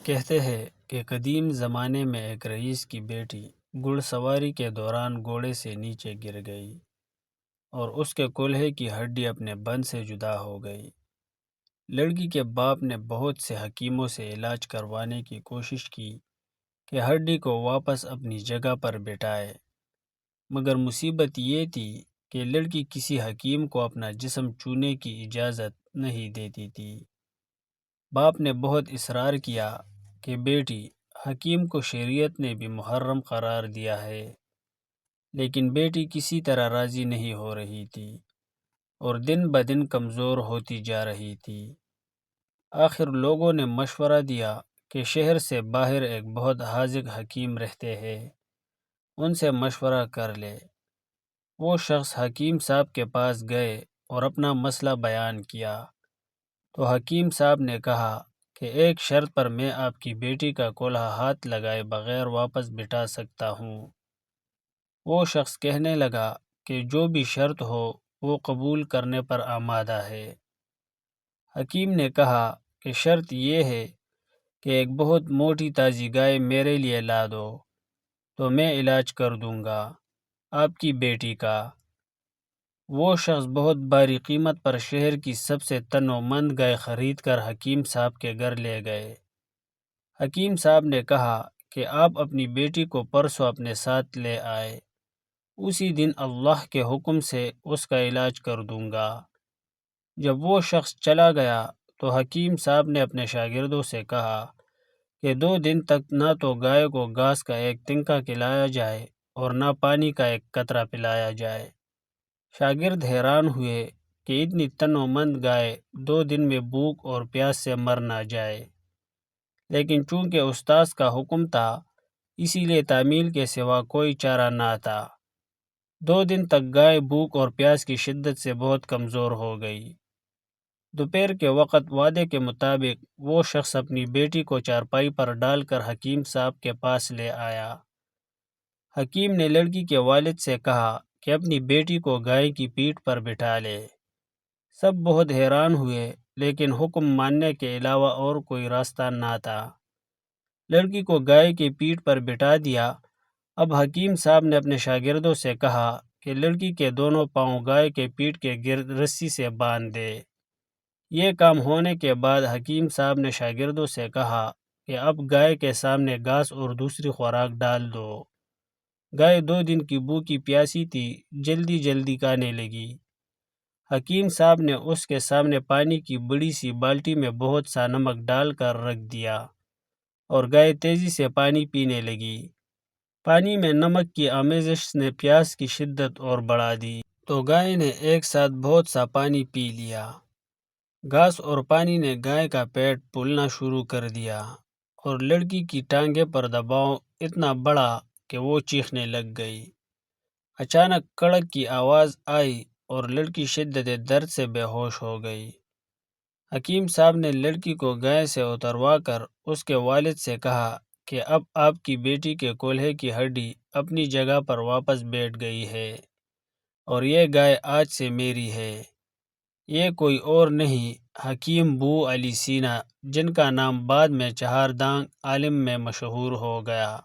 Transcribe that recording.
کہتے ہیں کہ قدیم زمانے میں ایک رئیس کی بیٹی گھڑ سواری کے دوران گھوڑے سے نیچے گر گئی اور اس کے کولہے کی ہڈی اپنے بن سے جدا ہو گئی۔ لڑکی کے باپ نے بہت سے حکیموں سے علاج کروانے کی کوشش کی کہ ہڈی کو واپس اپنی جگہ پر بٹھائے، مگر مصیبت یہ تھی کہ لڑکی کسی حکیم کو اپنا جسم چھونے کی اجازت نہیں دیتی تھی۔ باپ نے بہت اصرار کیا کہ بیٹی، حکیم کو شریعت نے بھی محرم قرار دیا ہے، لیکن بیٹی کسی طرح راضی نہیں ہو رہی تھی اور دن بدن کمزور ہوتی جا رہی تھی۔ آخر لوگوں نے مشورہ دیا کہ شہر سے باہر ایک بہت حاذق حکیم رہتے ہیں، ان سے مشورہ کر لے۔ وہ شخص حکیم صاحب کے پاس گئے اور اپنا مسئلہ بیان کیا تو حکیم صاحب نے کہا کہ ایک شرط پر میں آپ کی بیٹی کا کولہا ہاتھ لگائے بغیر واپس بٹھا سکتا ہوں۔ وہ شخص کہنے لگا کہ جو بھی شرط ہو وہ قبول کرنے پر آمادہ ہے۔ حکیم نے کہا کہ شرط یہ ہے کہ ایک بہت موٹی تازی گائے میرے لیے لا دو تو میں علاج کر دوں گا آپ کی بیٹی کا۔ وہ شخص بہت باری قیمت پر شہر کی سب سے تن و مند گائے خرید کر حکیم صاحب کے گھر لے گئے۔ حکیم صاحب نے کہا کہ آپ اپنی بیٹی کو پرسوں اپنے ساتھ لے آئے، اسی دن اللہ کے حکم سے اس کا علاج کر دوں گا۔ جب وہ شخص چلا گیا تو حکیم صاحب نے اپنے شاگردوں سے کہا کہ 2 دن تک نہ تو گائے کو گھاس کا ایک تنکا کھلایا جائے اور نہ پانی کا ایک قطرہ پلایا جائے۔ شاگرد حیران ہوئے کہ اتنی تن و مند گائے 2 دن میں بھوک اور پیاس سے مر نہ جائے، لیکن چونکہ استاذ کا حکم تھا اسی لیے تعمیل کے سوا کوئی چارہ نہ تھا۔ 2 دن تک گائے بھوک اور پیاس کی شدت سے بہت کمزور ہو گئی۔ دوپہر کے وقت وعدے کے مطابق وہ شخص اپنی بیٹی کو چارپائی پر ڈال کر حکیم صاحب کے پاس لے آیا۔ حکیم نے لڑکی کے والد سے کہا کہ اپنی بیٹی کو گائے کی پیٹھ پر بٹھا لے۔ سب بہت حیران ہوئے، لیکن حکم ماننے کے علاوہ اور کوئی راستہ نہ تھا۔ لڑکی کو گائے کی پیٹھ پر بٹھا دیا۔ اب حکیم صاحب نے اپنے شاگردوں سے کہا کہ لڑکی کے دونوں پاؤں گائے کے پیٹھ کے گرد رسی سے باندھ دے۔ یہ کام ہونے کے بعد حکیم صاحب نے شاگردوں سے کہا کہ اب گائے کے سامنے گھاس اور دوسری خوراک ڈال دو۔ گائے 2 دن کی بھوکی پیاسی تھی، جلدی جلدی کھانے لگی۔ حکیم صاحب نے اس کے سامنے پانی کی بڑی سی بالٹی میں بہت سا نمک ڈال کر رکھ دیا اور گائے تیزی سے پانی پینے لگی۔ پانی میں نمک کی آمیزش نے پیاس کی شدت اور بڑھا دی تو گائے نے ایک ساتھ بہت سا پانی پی لیا۔ گھاس اور پانی نے گائے کا پیٹ پھولنا شروع کر دیا اور لڑکی کی ٹانگیں پر دباؤ اتنا بڑھا کہ وہ چیخنے لگ گئی۔ اچانک کڑک کی آواز آئی اور لڑکی شدت درد سے بے ہوش ہو گئی۔ حکیم صاحب نے لڑکی کو گائے سے اتروا کر اس کے والد سے کہا کہ اب آپ کی بیٹی کے کولہے کی ہڈی اپنی جگہ پر واپس بیٹھ گئی ہے اور یہ گائے آج سے میری ہے۔ یہ کوئی اور نہیں، حکیم بو علی سینا، جن کا نام بعد میں چہار دانگ عالم میں مشہور ہو گیا۔